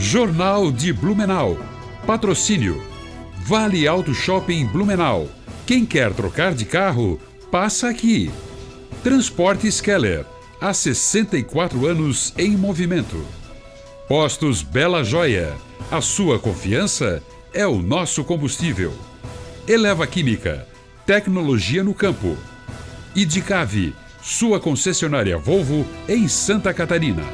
Jornal de Blumenau. Patrocínio. Vale Auto Shopping Blumenau. Quem quer trocar de carro, passa aqui. Transportes Keller. Há 64 anos em movimento. Postos Bela Joia. A sua confiança é o nosso combustível. Eleva Química. Tecnologia no campo. Idicave. Sua concessionária Volvo em Santa Catarina.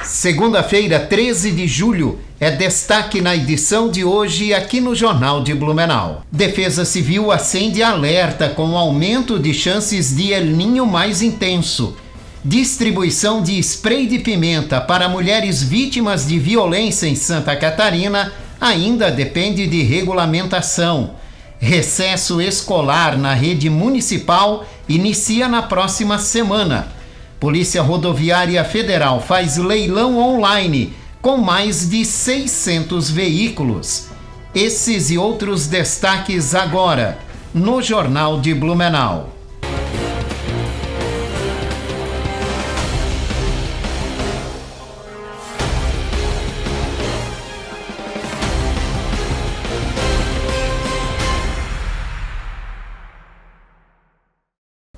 Segunda-feira, 13 de julho, é destaque na edição de hoje aqui no Jornal de Blumenau. Defesa Civil acende alerta com aumento de chances de El Niño mais intenso. Distribuição de spray de pimenta para mulheres vítimas de violência em Santa Catarina ainda depende de regulamentação. Recesso escolar na rede municipal inicia na próxima semana. Polícia Rodoviária Federal faz leilão online com mais de 600 veículos. Esses e outros destaques agora no Jornal de Blumenau.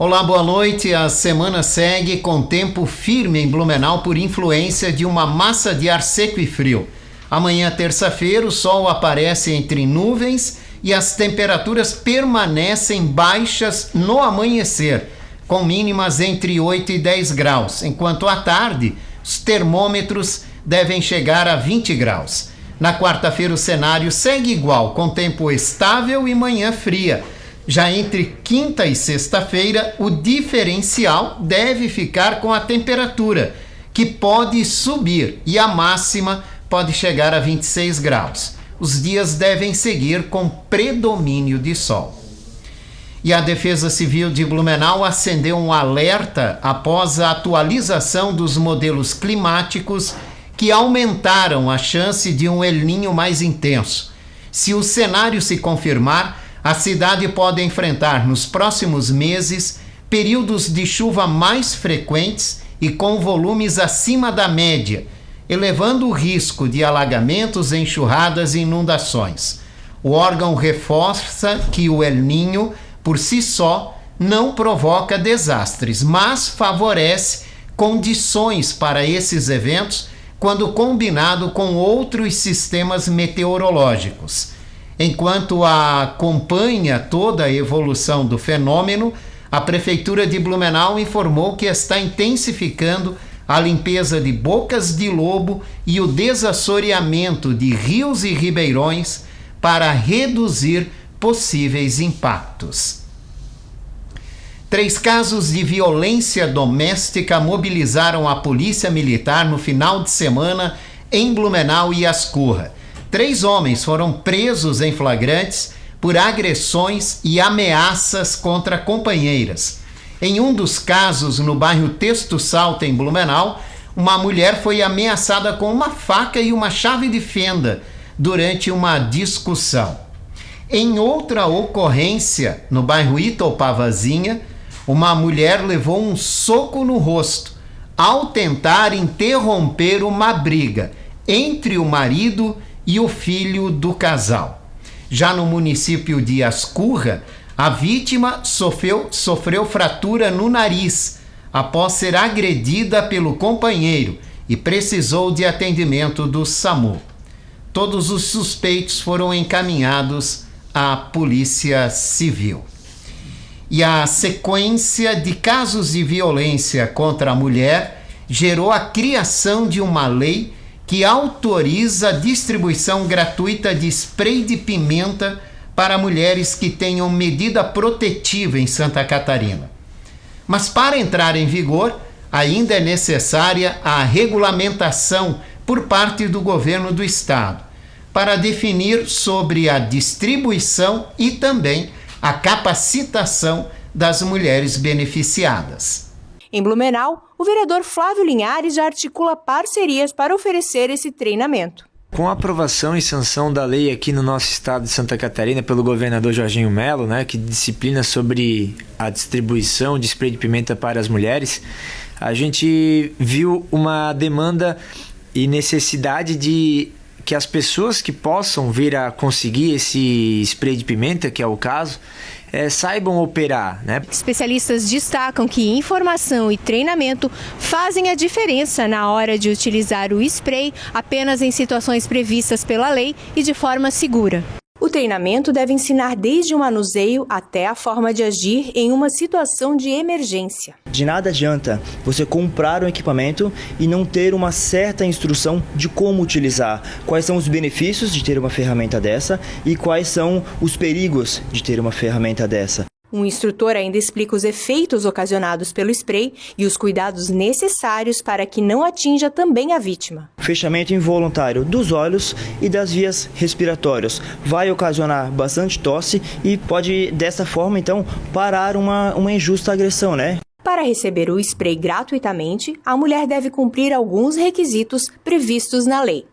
Olá, boa noite. A semana segue com tempo firme em Blumenau por influência de uma massa de ar seco e frio. Amanhã, terça-feira, o sol aparece entre nuvens e as temperaturas permanecem baixas no amanhecer, com mínimas entre 8 e 10 graus, enquanto à tarde os termômetros devem chegar a 20 graus. Na quarta-feira, o cenário segue igual, com tempo estável e manhã fria. Já entre quinta e sexta-feira, o diferencial deve ficar com a temperatura, que pode subir e a máxima pode chegar a 26 graus. Os dias devem seguir com predomínio de sol. E a Defesa Civil de Blumenau acendeu um alerta após a atualização dos modelos climáticos que aumentaram a chance de um El Niño mais intenso. Se o cenário se confirmar, a cidade pode enfrentar nos próximos meses períodos de chuva mais frequentes e com volumes acima da média, elevando o risco de alagamentos, enxurradas e inundações. O órgão reforça que o El Niño, por si só, não provoca desastres, mas favorece condições para esses eventos quando combinado com outros sistemas meteorológicos. Enquanto acompanha toda a evolução do fenômeno, a Prefeitura de Blumenau informou que está intensificando a limpeza de bocas de lobo e o desassoreamento de rios e ribeirões para reduzir possíveis impactos. 3 casos de violência doméstica mobilizaram a Polícia Militar no final de semana em Blumenau e Ascurra. 3 homens foram presos em flagrantes por agressões e ameaças contra companheiras. Em um dos casos, no bairro Texto Salto, em Blumenau, uma mulher foi ameaçada com uma faca e uma chave de fenda durante uma discussão. Em outra ocorrência, no bairro Itopavazinha, uma mulher levou um soco no rosto ao tentar interromper uma briga entre o marido e o filho do casal. Já no município de Ascurra, a vítima sofreu fratura no nariz após ser agredida pelo companheiro e precisou de atendimento do SAMU. Todos os suspeitos foram encaminhados à Polícia Civil. E a sequência de casos de violência contra a mulher gerou a criação de uma lei que autoriza a distribuição gratuita de spray de pimenta para mulheres que tenham medida protetiva em Santa Catarina. Mas para entrar em vigor, ainda é necessária a regulamentação por parte do governo do estado, para definir sobre a distribuição e também a capacitação das mulheres beneficiadas. Em Blumenau, o vereador Flávio Linhares já articula parcerias para oferecer esse treinamento. Com a aprovação e sanção da lei aqui no nosso estado de Santa Catarina pelo governador Jorginho Melo, que disciplina sobre a distribuição de spray de pimenta para as mulheres, a gente viu uma demanda e necessidade de que as pessoas que possam vir a conseguir esse spray de pimenta, que é o caso, saibam operar, né? Especialistas destacam que informação e treinamento fazem a diferença na hora de utilizar o spray apenas em situações previstas pela lei e de forma segura. O treinamento deve ensinar desde o manuseio até a forma de agir em uma situação de emergência. De nada adianta você comprar um equipamento e não ter uma certa instrução de como utilizar, quais são os benefícios de ter uma ferramenta dessa e quais são os perigos de ter uma ferramenta dessa. Um instrutor ainda explica os efeitos ocasionados pelo spray e os cuidados necessários para que não atinja também a vítima. Fechamento involuntário dos olhos e das vias respiratórias vai ocasionar bastante tosse e pode, dessa forma, então, parar uma injusta agressão, né? Para receber o spray gratuitamente, a mulher deve cumprir alguns requisitos previstos na lei: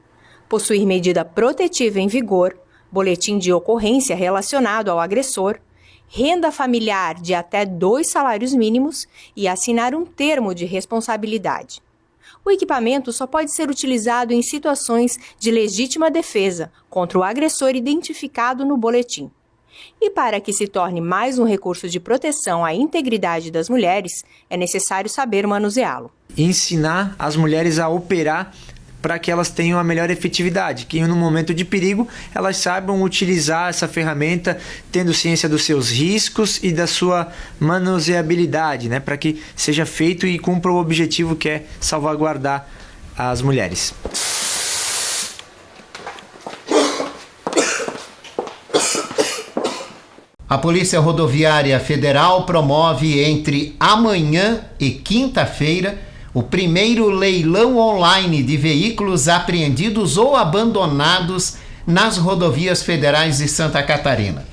possuir medida protetiva em vigor, boletim de ocorrência relacionado ao agressor, renda familiar de até 2 salários mínimos e assinar um termo de responsabilidade. O equipamento só pode ser utilizado em situações de legítima defesa contra o agressor identificado no boletim. E para que se torne mais um recurso de proteção à integridade das mulheres, é necessário saber manuseá-lo. Ensinar as mulheres a operar para que elas tenham a melhor efetividade, que no momento de perigo elas saibam utilizar essa ferramenta tendo ciência dos seus riscos e da sua manuseabilidade, né, para que seja feito e cumpra o objetivo que é salvaguardar as mulheres. A Polícia Rodoviária Federal promove entre amanhã e quinta-feira o primeiro leilão online de veículos apreendidos ou abandonados nas rodovias federais de Santa Catarina.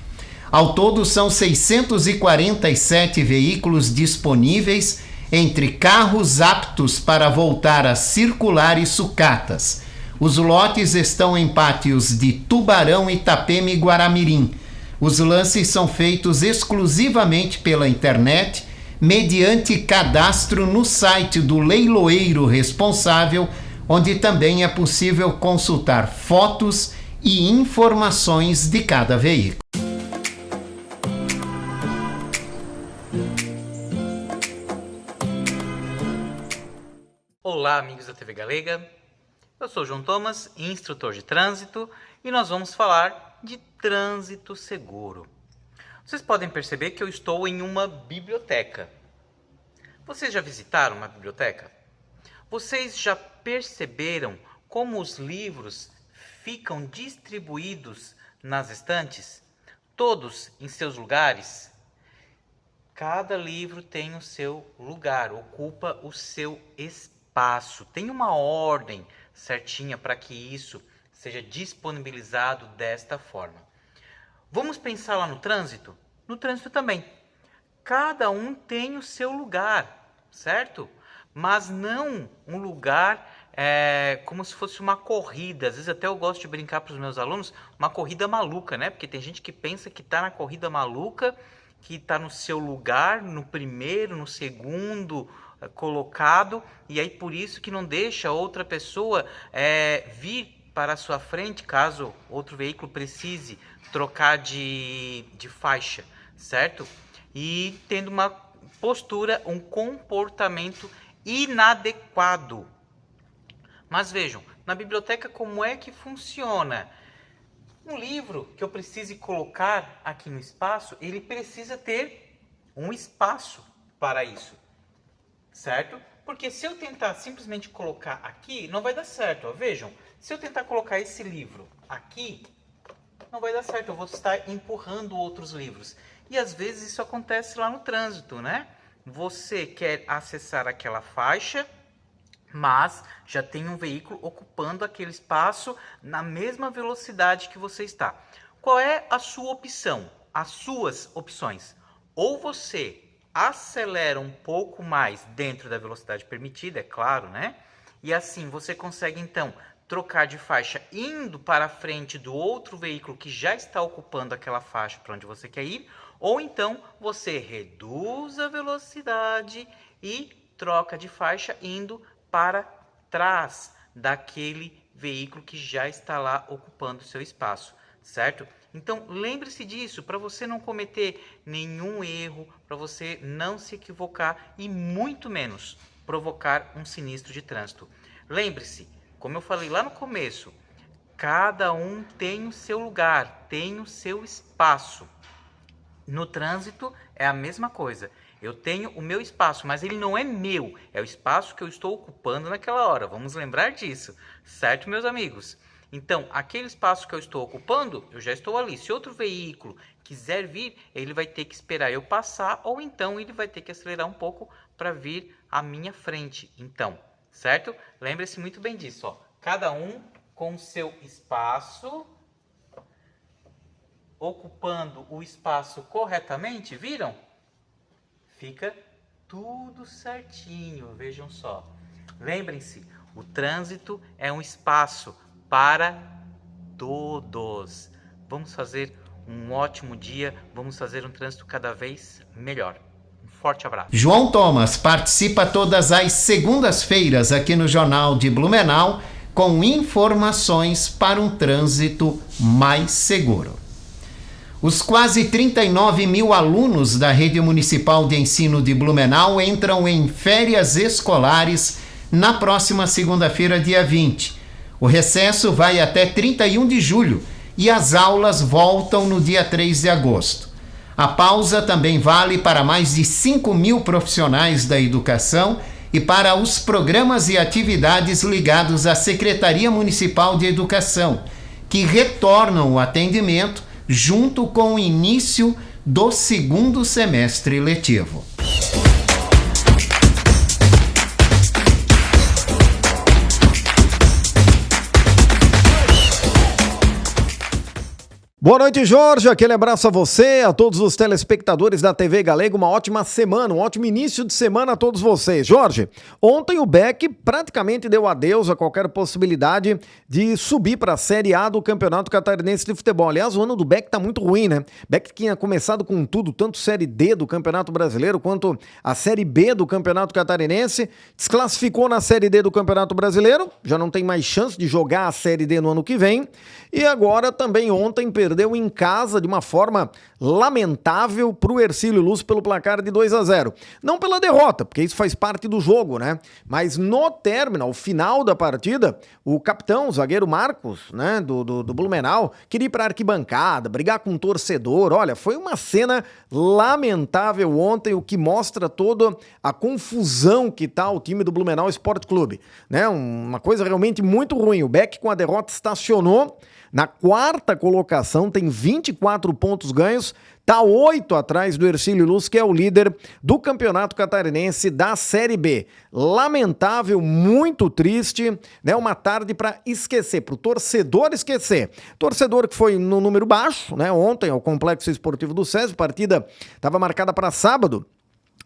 Ao todo, são 647 veículos disponíveis, entre carros aptos para voltar a circular e sucatas. Os lotes estão em pátios de Tubarão, Itapema e Guaramirim. Os lances são feitos exclusivamente pela internet, mediante cadastro no site do leiloeiro responsável, onde também é possível consultar fotos e informações de cada veículo. Olá, amigos da TV Galega. Eu sou João Thomas, instrutor de trânsito, e nós vamos falar de trânsito seguro. Vocês podem perceber que eu estou em uma biblioteca. Vocês já visitaram uma biblioteca? Vocês já perceberam como os livros ficam distribuídos nas estantes? Todos em seus lugares? Cada livro tem o seu lugar, ocupa o seu espaço. Tem uma ordem certinha para que isso seja disponibilizado desta forma. Vamos pensar lá no trânsito? No trânsito também. Cada um tem o seu lugar, certo? Mas não um lugar como se fosse uma corrida. Às vezes até eu gosto de brincar para os meus alunos, uma corrida maluca, né? Porque tem gente que pensa que está na corrida maluca, que está no seu lugar, no primeiro, no segundo colocado, e aí por isso que não deixa outra pessoa vir para a sua frente, caso outro veículo precise trocar de faixa, certo? E tendo uma postura, um comportamento inadequado. Mas vejam, na biblioteca como é que funciona? Um livro que eu precise colocar aqui no espaço, ele precisa ter um espaço para isso, certo? Porque se eu tentar simplesmente colocar aqui, não vai dar certo. Ó. Vejam, se eu tentar colocar esse livro aqui, não vai dar certo. Eu vou estar empurrando outros livros. E às vezes isso acontece lá no trânsito, né? Você quer acessar aquela faixa, mas já tem um veículo ocupando aquele espaço na mesma velocidade que você está. Qual é a sua opção? As suas opções. Ou você acelera um pouco mais dentro da velocidade permitida, é claro, né? E assim você consegue então trocar de faixa indo para a frente do outro veículo que já está ocupando aquela faixa para onde você quer ir, ou então você reduz a velocidade e troca de faixa indo para trás daquele veículo que já está lá ocupando o seu espaço, certo? Então, lembre-se disso, para você não cometer nenhum erro, para você não se equivocar e muito menos provocar um sinistro de trânsito. Lembre-se, como eu falei lá no começo, cada um tem o seu lugar, tem o seu espaço. No trânsito é a mesma coisa. Eu tenho o meu espaço, mas ele não é meu, é o espaço que eu estou ocupando naquela hora. Vamos lembrar disso, certo, meus amigos? Então, aquele espaço que eu estou ocupando, eu já estou ali. Se outro veículo quiser vir, ele vai ter que esperar eu passar, ou então ele vai ter que acelerar um pouco para vir à minha frente. Então, certo? Lembre-se muito bem disso, ó. Cada um com o seu espaço, ocupando o espaço corretamente, viram? Fica tudo certinho, vejam só. Lembrem-se, o trânsito é um espaço para todos. Vamos fazer um ótimo dia, vamos fazer um trânsito cada vez melhor. Um forte abraço. João Thomas participa todas as segundas-feiras aqui no Jornal de Blumenau com informações para um trânsito mais seguro. Os quase 39 mil alunos da Rede Municipal de Ensino de Blumenau entram em férias escolares na próxima segunda-feira, dia 20. O recesso vai até 31 de julho e as aulas voltam no dia 3 de agosto. A pausa também vale para mais de 5 mil profissionais da educação e para os programas e atividades ligados à Secretaria Municipal de Educação, que retornam o atendimento junto com o início do segundo semestre letivo. Boa noite, Jorge. Aquele abraço a você, a todos os telespectadores da TV Galego. Uma ótima semana, um ótimo início de semana a todos vocês. Jorge, ontem o Beck praticamente deu adeus a qualquer possibilidade de subir para a Série A do Campeonato Catarinense de Futebol. Aliás, o ano do Beck tá muito ruim, né? Beck tinha começado com tudo, tanto Série D do Campeonato Brasileiro quanto a Série B do Campeonato Catarinense. Desclassificou na Série D do Campeonato Brasileiro, já não tem mais chance de jogar a Série D no ano que vem. E agora também ontem perdeu em casa de uma forma lamentável para o Hercílio Luz pelo placar de 2-0. Não pela derrota, porque isso faz parte do jogo, né? Mas no término, ao final da partida, o capitão, o zagueiro Marcos, né, do Blumenau, queria ir para a arquibancada, brigar com o torcedor. Olha, foi uma cena lamentável ontem, o que mostra toda a confusão que tá o time do Blumenau Esporte Clube, né? Uma coisa realmente muito ruim. O Beck com a derrota estacionou na quarta colocação, tem 24 pontos ganhos, está 8 atrás do Hercílio Luz, que é o líder do Campeonato Catarinense da Série B. Lamentável, muito triste, né? Uma tarde para esquecer, para o torcedor esquecer. Torcedor que foi no número baixo, né? Ontem, ao Complexo Esportivo do SESI, a partida estava marcada para sábado,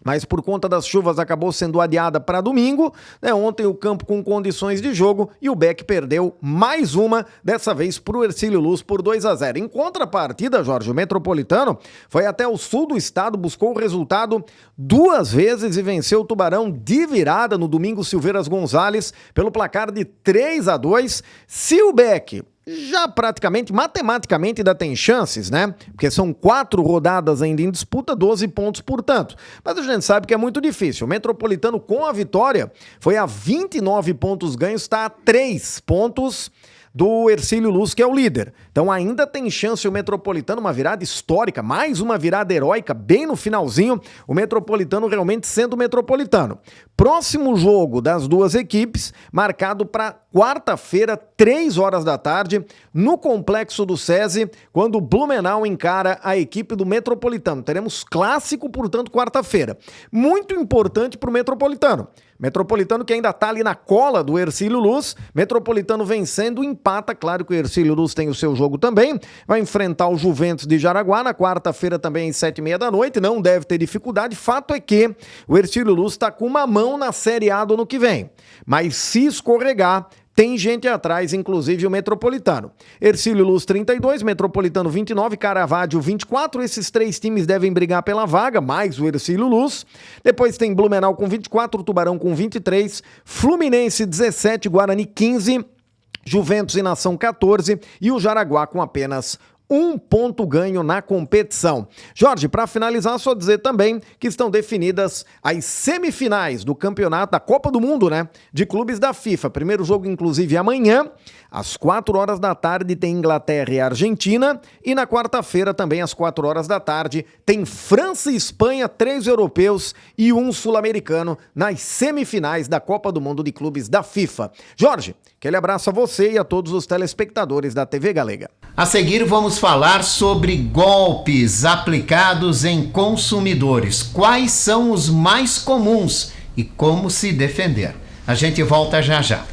mas por conta das chuvas acabou sendo adiada para domingo, né? Ontem o campo com condições de jogo e o Beck perdeu mais uma, dessa vez para o Hercílio Luz por 2-0. Em contrapartida, Jorge, o Metropolitano foi até o sul do estado, buscou o resultado 2 vezes e venceu o Tubarão de virada no domingo Silveiras Gonzalez pelo placar de 3-2. Se o Beck já praticamente, matematicamente ainda tem chances, né? Porque são 4 rodadas ainda em disputa, 12 pontos, portanto. Mas a gente sabe que é muito difícil. O Metropolitano, com a vitória, foi a 29 pontos ganhos, está a 3 pontos do Hercílio Luz, que é o líder. Então ainda tem chance o Metropolitano, uma virada histórica, mais uma virada heróica, bem no finalzinho, o Metropolitano realmente sendo o Metropolitano. Próximo jogo das duas equipes, marcado para quarta-feira, 3 horas da tarde, no Complexo do SESI, quando o Blumenau encara a equipe do Metropolitano. Teremos clássico, portanto, quarta-feira. Muito importante para o Metropolitano. Metropolitano que ainda está ali na cola do Hercílio Luz, Metropolitano vencendo, empata, claro que o Hercílio Luz tem o seu jogo também, vai enfrentar o Juventus de Jaraguá na quarta-feira também às 19h30, não deve ter dificuldade. Fato é que o Hercílio Luz está com uma mão na Série A do ano que vem, mas se escorregar, tem gente atrás, inclusive o Metropolitano. Hercílio Luz 32, Metropolitano 29, Caravaggio 24. Esses 3 times devem brigar pela vaga, mais o Hercílio Luz. Depois tem Blumenau com 24, Tubarão com 23, Fluminense 17, Guarani 15, Juventus e Nação 14 e o Jaraguá com apenas 1 ponto ganho na competição. Jorge, para finalizar, só dizer também que estão definidas as semifinais do campeonato da Copa do Mundo, né? De clubes da FIFA. Primeiro jogo, inclusive, amanhã, às 4 horas da tarde, tem Inglaterra e Argentina. E na quarta-feira, também às 4 horas da tarde, tem França e Espanha, 3 europeus e 1 sul-americano nas semifinais da Copa do Mundo de clubes da FIFA. Jorge, aquele abraço a você e a todos os telespectadores da TV Galega. A seguir, vamos falar sobre golpes aplicados em consumidores. Quais são os mais comuns e como se defender? A gente volta já já.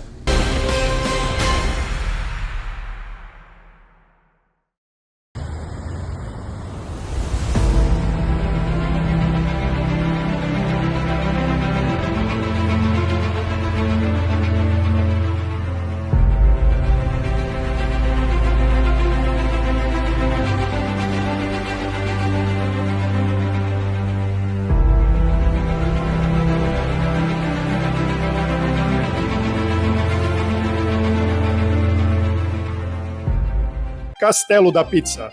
Castelo da Pizza.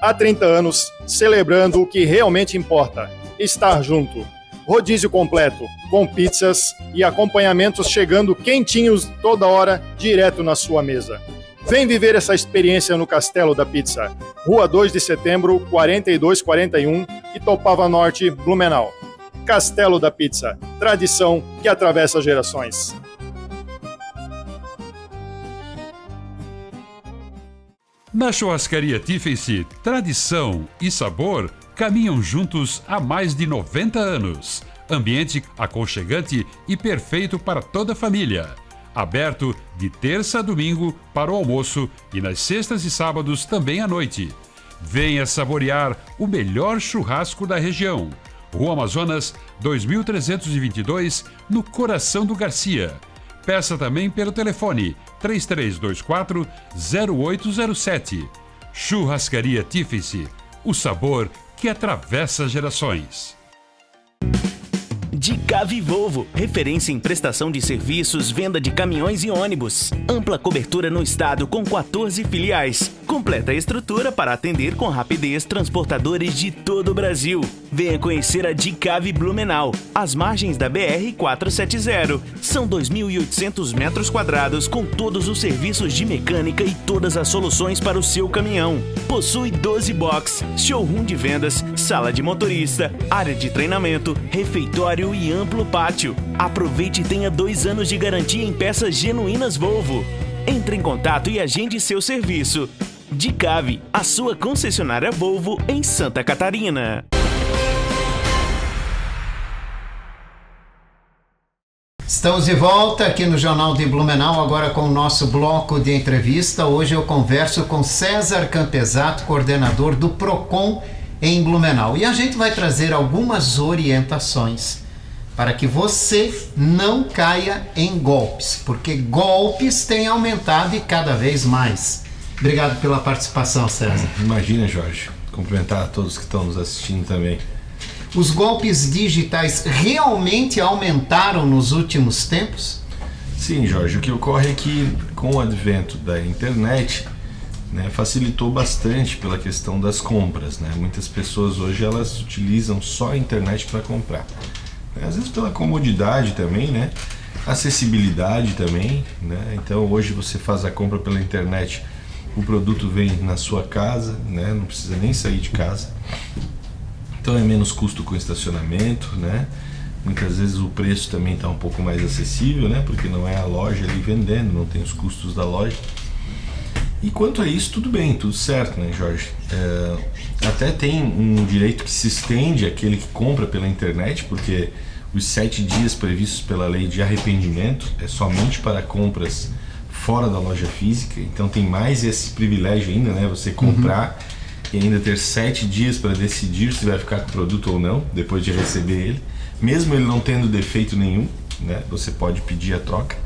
Há 30 anos, celebrando o que realmente importa: estar junto. Rodízio completo, com pizzas e acompanhamentos chegando quentinhos toda hora, direto na sua mesa. Vem viver essa experiência no Castelo da Pizza. Rua 2 de Setembro, 4241, Itopava Norte, Blumenau. Castelo da Pizza. Tradição que atravessa gerações. Na churrascaria Tiffany, tradição e sabor caminham juntos há mais de 90 anos. Ambiente aconchegante e perfeito para toda a família. Aberto de terça a domingo para o almoço e nas sextas e sábados também à noite. Venha saborear o melhor churrasco da região. Rua Amazonas 2322, no coração do Garcia. Peça também pelo telefone 3324-0807. Churrascaria Tiffany, o sabor que atravessa gerações. Dicave Volvo, referência em prestação de serviços, venda de caminhões e ônibus. Ampla cobertura no estado com 14 filiais. Completa estrutura para atender com rapidez transportadores de todo o Brasil. Venha conhecer a Dicave Blumenau, às margens da BR-470. São 2.800 metros quadrados com todos os serviços de mecânica e todas as soluções para o seu caminhão. Possui 12 box, showroom de vendas, sala de motorista, área de treinamento, refeitório e amplo pátio. Aproveite e tenha 2 anos de garantia em peças genuínas Volvo. Entre em contato e agende seu serviço. Dicave, a sua concessionária Volvo em Santa Catarina. Estamos de volta aqui no Jornal de Blumenau, agora com o nosso bloco de entrevista. Hoje eu converso com César Campesato, coordenador do PROCON em Blumenau. E a gente vai trazer algumas orientações para que você não caia em golpes, porque golpes têm aumentado e cada vez mais. Obrigado pela participação, César. Imagina, Jorge. Cumprimentar a todos que estão nos assistindo também. Os golpes digitais realmente aumentaram nos últimos tempos? Sim, Jorge. O que ocorre é que, com o advento da internet, facilitou bastante pela questão das compras. Muitas pessoas hoje elas utilizam só a internet para comprar. Às vezes pela comodidade também, acessibilidade também. Então hoje você faz a compra pela internet, o produto vem na sua casa, não precisa nem sair de casa. Então é menos custo com estacionamento, Muitas vezes o preço também está um pouco mais acessível, porque não é a loja ali vendendo, não tem os custos da loja. E quanto a isso, tudo bem, tudo certo, Jorge? Até tem um direito que se estende àquele que compra pela internet, porque os 7 dias previstos pela lei de arrependimento é somente para compras fora da loja física, então tem mais esse privilégio ainda, você comprar e ainda ter 7 dias para decidir se vai ficar com o produto ou não, depois de receber ele, mesmo ele não tendo defeito nenhum, você pode pedir a troca.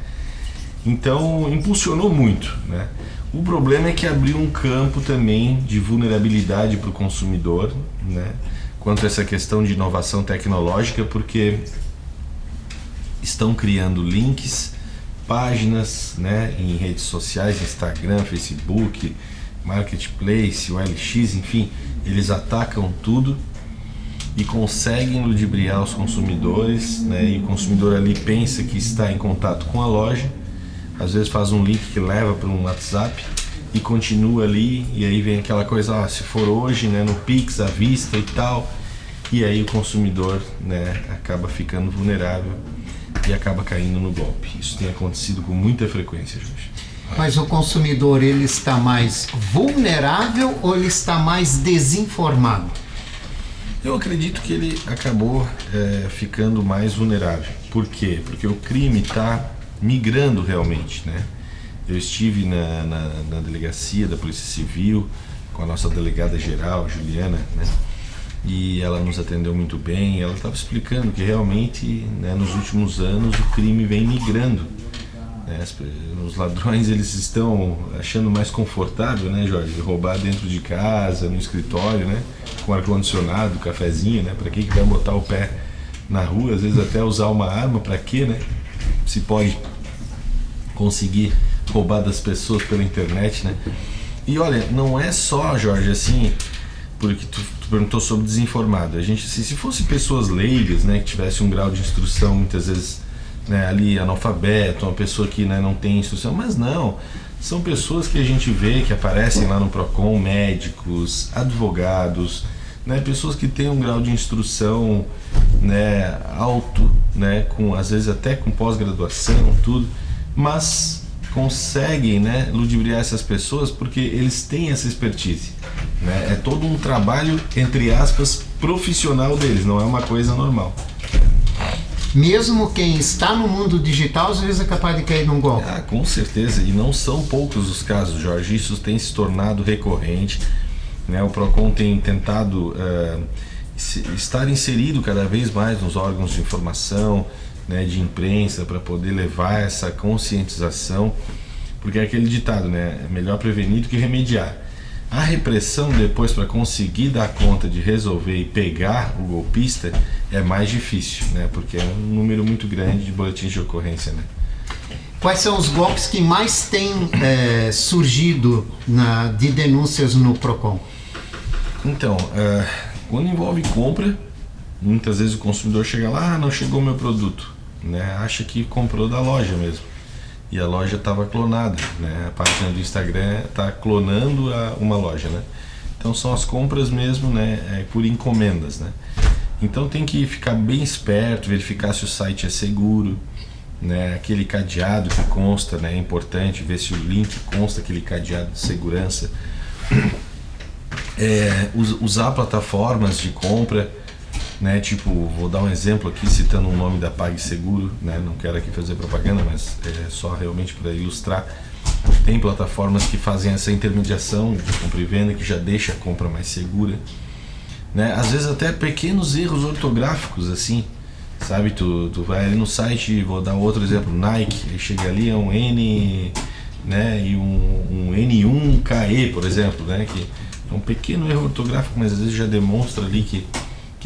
Então impulsionou muito, né? O problema é que abriu um campo também de vulnerabilidade para o consumidor, né? Quanto a essa questão de inovação tecnológica, porque estão criando links, páginas, né, em redes sociais, Instagram, Facebook, Marketplace, OLX, enfim, eles atacam tudo e conseguem ludibriar os consumidores, né? E o consumidor ali pensa que está em contato com a loja, às vezes faz um link que leva para um WhatsApp e continua ali, e aí vem aquela coisa, se for hoje, né, no Pix, à vista e tal, e aí o consumidor, né, acaba ficando vulnerável e acaba caindo no golpe. Isso tem acontecido com muita frequência, Jorge. Mas o consumidor, ele está mais vulnerável ou ele está mais desinformado? Eu acredito que ele acabou ficando mais vulnerável. Por quê? Porque o crime está migrando realmente, né? Eu estive na delegacia da Polícia Civil com a nossa delegada geral, Juliana, né? E ela nos atendeu muito bem. Ela estava explicando que realmente, né, nos últimos anos o crime vem migrando, né? Os ladrões, eles estão achando mais confortável, né, Jorge, roubar dentro de casa, no escritório, né, com ar-condicionado, cafezinho, né? Para que vai botar o pé na rua, às vezes até usar uma arma, para quê, né? Se pode conseguir roubar das pessoas pela internet, né? E olha, não é só, Jorge, assim, porque tu perguntou sobre desinformado. A gente, se fosse pessoas leigas, né, que tivesse um grau de instrução, muitas vezes, né, ali analfabeto, uma pessoa que, né, não tem instrução, mas não, são pessoas que a gente vê que aparecem lá no Procon, médicos, advogados, né, pessoas que têm um grau de instrução, né, alto, né, com, às vezes até com pós-graduação, tudo, mas conseguem, né, ludibriar essas pessoas porque eles têm essa expertise, né? É todo um trabalho, entre aspas, profissional deles, não é uma coisa normal. Mesmo quem está no mundo digital, às vezes é capaz de cair num golpe. Com certeza, e não são poucos os casos, Jorge, isso tem se tornado recorrente, né? O Procon tem tentado estar inserido cada vez mais nos órgãos de informação, né, de imprensa, para poder levar essa conscientização, porque é aquele ditado, né, é melhor prevenir do que remediar. A repressão depois, para conseguir dar conta de resolver e pegar o golpista, é mais difícil, né, porque é um número muito grande de boletins de ocorrência, né. Quais são os golpes que mais têm surgido de denúncias no Procon? Então, quando envolve compra, muitas vezes o consumidor chega lá, não chegou o meu produto, né? Acha que comprou da loja mesmo, e a loja estava clonada, né? A página do Instagram está clonando uma loja, né? Então são as compras mesmo, né? Por encomendas, né? Então tem que ficar bem esperto, verificar se o site é seguro, né? Aquele cadeado que consta, né? É importante ver se o link consta aquele cadeado de segurança. Usar plataformas de compra, né, tipo, vou dar um exemplo aqui citando o nome da PagSeguro, né, não quero aqui fazer propaganda, mas é só realmente para ilustrar. Tem plataformas que fazem essa intermediação de compra e venda, que já deixa a compra mais segura, né, às vezes até pequenos erros ortográficos, assim, sabe, tu vai ali no site, vou dar outro exemplo, Nike, aí chega ali, é um N, né, e um N1KE, por exemplo, né, que é um pequeno erro ortográfico, mas às vezes já demonstra ali que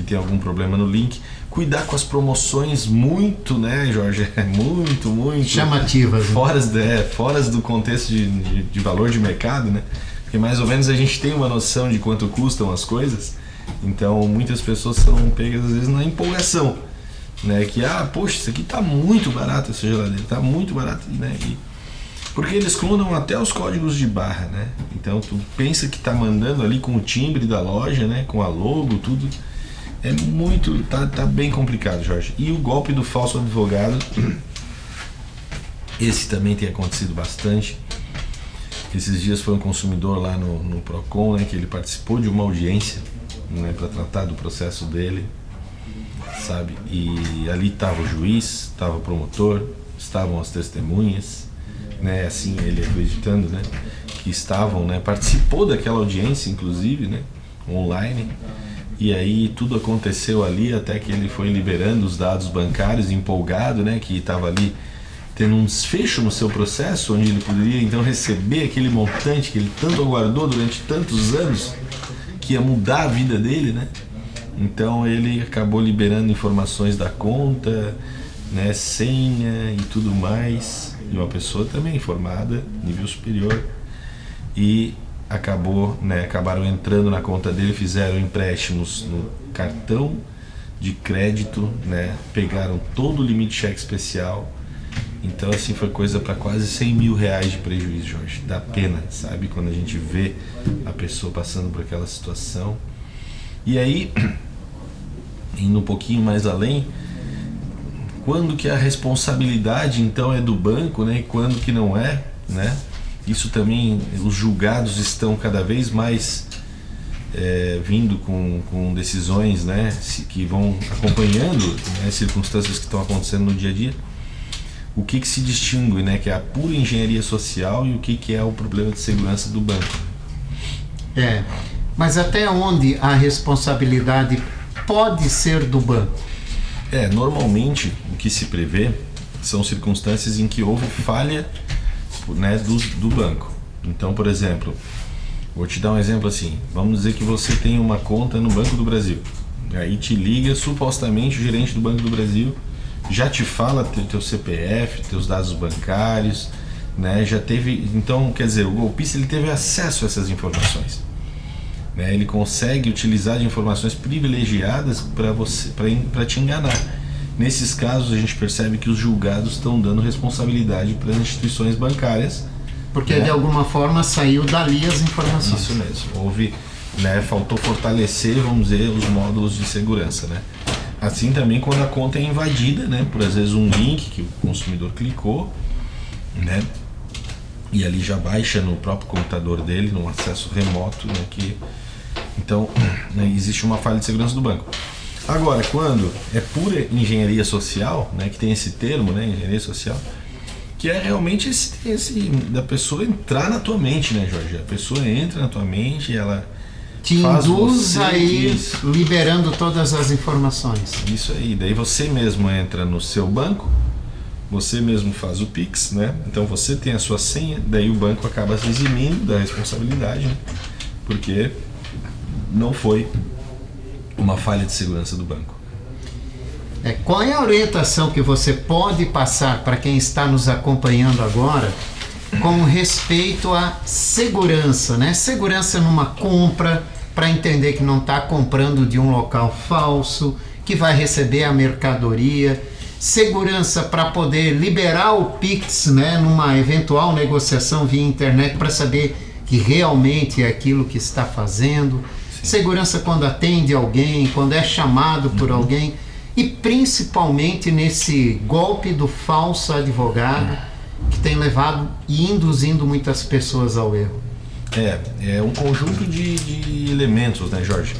tem algum problema no link. Cuidar com as promoções muito, né, Jorge? Muito chamativas, né? Fora do contexto de valor de mercado, né? Porque mais ou menos a gente tem uma noção de quanto custam as coisas. Então muitas pessoas são pegas às vezes na empolgação, né? Que, poxa, isso aqui tá muito barato, essa geladeira, tá muito barato, né? Porque eles clonam até os códigos de barra, né? Então tu pensa que tá mandando ali com o timbre da loja, né? Com a logo, tudo. É muito, tá bem complicado, Jorge. E o golpe do falso advogado, esse também tem acontecido bastante. Esses dias foi um consumidor lá no Procon, né, que ele participou de uma audiência, né, para tratar do processo dele, sabe? E ali estava o juiz, estava o promotor, estavam as testemunhas, né, assim ele acreditando, né, que estavam, né, participou daquela audiência, inclusive, né, online. E aí tudo aconteceu ali até que ele foi liberando os dados bancários, empolgado, né, que estava ali tendo um desfecho no seu processo, onde ele poderia então receber aquele montante que ele tanto aguardou durante tantos anos, que ia mudar a vida dele, né? Então ele acabou liberando informações da conta, né, senha e tudo mais, de uma pessoa também formada, nível superior, e acabaram entrando na conta dele, fizeram empréstimos no cartão de crédito, né, pegaram todo o limite de cheque especial. Então assim, foi coisa para quase 100 mil reais de prejuízo, Jorge. Dá pena, sabe, quando a gente vê a pessoa passando por aquela situação. E aí, indo um pouquinho mais além, quando que a responsabilidade então é do banco, né, e quando que não é, né? Isso também, os julgados estão cada vez mais vindo com decisões, né, que vão acompanhando, né, circunstâncias que estão acontecendo no dia a dia. O que se distingue, né, que é a pura engenharia social, e o que é o problema de segurança do banco. Mas até onde a responsabilidade pode ser do banco? Normalmente o que se prevê são circunstâncias em que houve falha, né, do banco. Então, por exemplo, vou te dar um exemplo assim, vamos dizer que você tem uma conta no Banco do Brasil, aí te liga supostamente o gerente do Banco do Brasil, já te fala teu CPF, teus dados bancários, né? Já teve, então, quer dizer, o golpista ele teve acesso a essas informações, né? Ele consegue utilizar de informações privilegiadas para te enganar. Nesses casos a gente percebe que os julgados estão dando responsabilidade para as instituições bancárias, porque de alguma forma saiu dali as informações. Isso mesmo, houve, né, faltou fortalecer, vamos dizer, os módulos de segurança, né? Assim também quando a conta é invadida, né, por às vezes um link que o consumidor clicou, né, e ali já baixa no próprio computador dele, num acesso remoto, né, então, né, existe uma falha de segurança do banco. Agora, quando é pura engenharia social, né, que tem esse termo, né, engenharia social, que é realmente esse da pessoa entrar na tua mente, né, Jorge? A pessoa entra na tua mente e ela te induz a ir liberando todas as informações. Isso aí, daí você mesmo entra no seu banco, você mesmo faz o Pix, né? Então você tem a sua senha, daí o banco acaba se eximindo da responsabilidade, né? Porque não foi uma falha de segurança do banco. Qual é a orientação que você pode passar para quem está nos acompanhando agora com respeito à segurança, né? Segurança numa compra, para entender que não está comprando de um local falso, que vai receber a mercadoria, segurança para poder liberar o Pix, né, numa eventual negociação via internet, para saber que realmente é aquilo que está fazendo, segurança quando atende alguém, quando é chamado por alguém, e principalmente nesse golpe do falso advogado, que tem levado e induzindo muitas pessoas ao erro. É um conjunto de elementos, né, Jorge?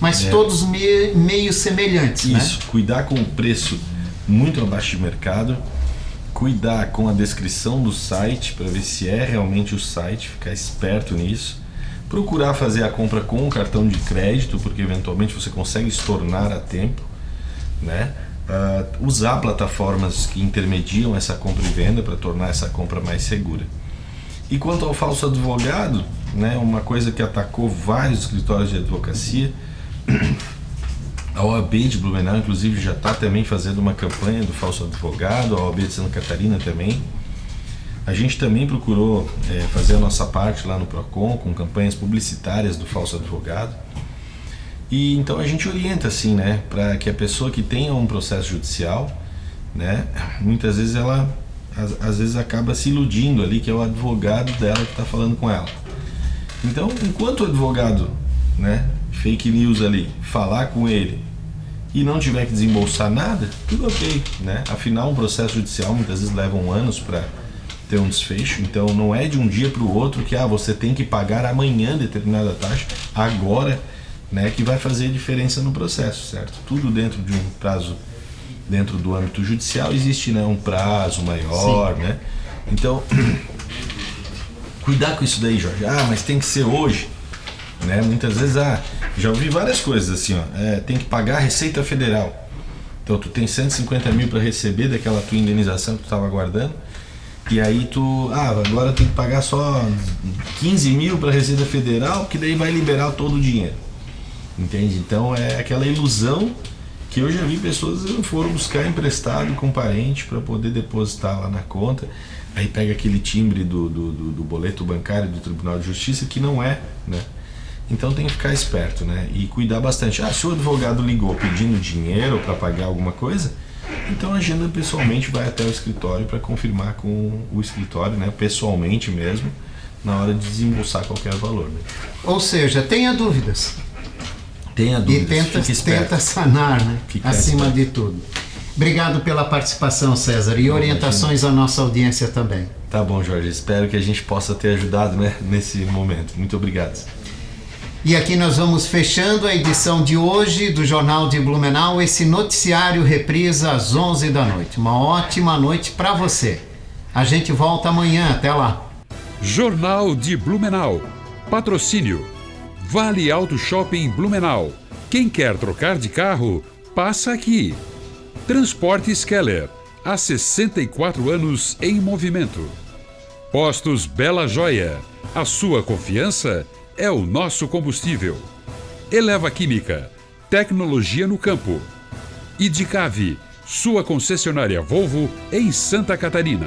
Mas todos meio semelhantes, né? Isso, cuidar com o preço muito abaixo de mercado, cuidar com a descrição do site para ver se é realmente o site, ficar esperto nisso, procurar fazer a compra com um cartão de crédito, porque eventualmente você consegue estornar a tempo, né? Usar plataformas que intermediam essa compra e venda para tornar essa compra mais segura. E quanto ao falso advogado, né, uma coisa que atacou vários escritórios de advocacia, a OAB de Blumenau inclusive já está também fazendo uma campanha do falso advogado, a OAB de Santa Catarina também. A gente também procurou fazer a nossa parte lá no PROCON com campanhas publicitárias do falso advogado. E então a gente orienta assim, né, para que a pessoa que tenha um processo judicial, né, muitas vezes ela às vezes acaba se iludindo ali que é o advogado dela que está falando com ela. Então, enquanto o advogado, né, fake news ali, falar com ele e não tiver que desembolsar nada, tudo ok, né? Afinal, um processo judicial muitas vezes leva anos para ter um desfecho, então não é de um dia para o outro que você tem que pagar amanhã determinada taxa, agora, né, que vai fazer diferença no processo, certo? Tudo dentro de um prazo, dentro do âmbito judicial existe, né, um prazo maior, né? Então, cuidar com isso daí, Jorge. Mas tem que ser hoje, né? Muitas vezes, já ouvi várias coisas assim, tem que pagar a Receita Federal. Então tu tem 150 mil para receber daquela tua indenização que tu estava guardando, e aí tu, agora tem que pagar só 15 mil para a Receita Federal, que daí vai liberar todo o dinheiro. Entende? Então é aquela ilusão que eu já vi pessoas que foram buscar emprestado com parente para poder depositar lá na conta, aí pega aquele timbre do boleto bancário do Tribunal de Justiça que não é, né? Então tem que ficar esperto, né? E cuidar bastante. Se o advogado ligou pedindo dinheiro para pagar alguma coisa, então agenda pessoalmente, vai até o escritório para confirmar com o escritório, né? Pessoalmente mesmo, na hora de desembolsar qualquer valor, né? Ou seja, tenha dúvidas. Tenha dúvidas, e tenta sanar, né? Acima de tudo. Obrigado pela participação, César, e orientações à nossa audiência também. Tá bom, Jorge. Espero que a gente possa ter ajudado, né, nesse momento. Muito obrigado. E aqui nós vamos fechando a edição de hoje do Jornal de Blumenau. Esse noticiário reprisa às 11 da noite. Uma ótima noite para você. A gente volta amanhã. Até lá. Jornal de Blumenau. Patrocínio. Vale Auto Shopping Blumenau. Quem quer trocar de carro, passa aqui. Transportes Keller. Há 64 anos em movimento. Postos Bela Joia. A sua confiança é o nosso combustível. Eleva Química, tecnologia no campo. Idicave, sua concessionária Volvo em Santa Catarina.